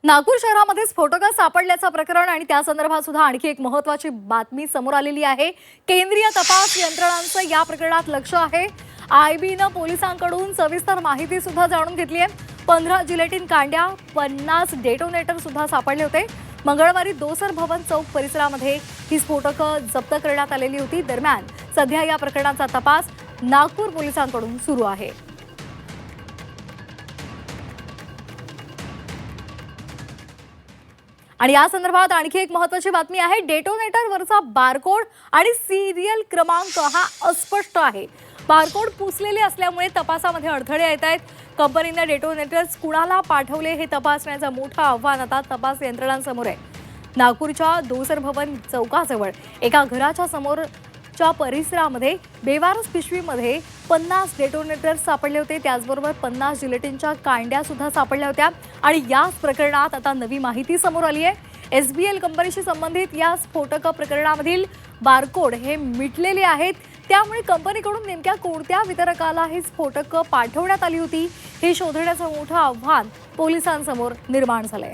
नागपूर शहरामध्ये स्फोटकं सापडल्याचं प्रकरण आणि त्या संदर्भात सुद्धा आणखी एक महत्त्वाची बातमी समोर आलेली आहे। केंद्रीय तपास यंत्रणांचं या प्रकरणात लक्ष आहे। आयबीनं पोलिसांकडून सविस्तर माहिती सुद्धा जाणून घेतली आहे। 15 जिलेटिन कांड्या, 50 डेटोनेटर सुद्धा सापडले होते। मंगळवारी दोसर भवन चौक परिसरामध्ये ही स्फोटकं जप्त करण्यात आलेली होती। दरम्यान सध्या या प्रकरणाचा तपास नागपूर पोलिसांकडून सुरू आहे। आणि या संदर्भात आणखी एक महत्त्वाची बातमी आहे। डेटोनेटरवरचा बारकोड आणि सिरियल क्रमांक हा अस्पष्ट आहे। बारकोड पुसलेले असल्यामुळे तपासामध्ये अडथळे येत आहेत। कंपनीने डेटोनेटर्स कुणाला पाठवले हे तपासण्याचं मोठं आव्हान आता तपास यंत्रणांसमोर आहे। नागपूरच्या दोसर भवन चौकाजवळ एका घराच्या समोरच्या परिसरामध्ये बेवारस पिशवीमध्ये 50 डेटोनेटर्स सापडले होते। त्याचबरोबर 50 जिलेटिनच्या कांड्या सुद्धा सापडल्या होत्या। आणि याच प्रकरणात आता नवी माहिती समोर आली आहे। एसबीएल कंपनीशी संबंधित या स्फोटक प्रकरणामधील बारकोड हे मिटलेले आहेत। त्यामुळे कंपनीकडून नेमक्या कोणत्या वितरकाला ही स्फोटकं पाठवण्यात आली होती हे शोधण्याचं मोठं आव्हान पोलिसांसमोर निर्माण झालंय।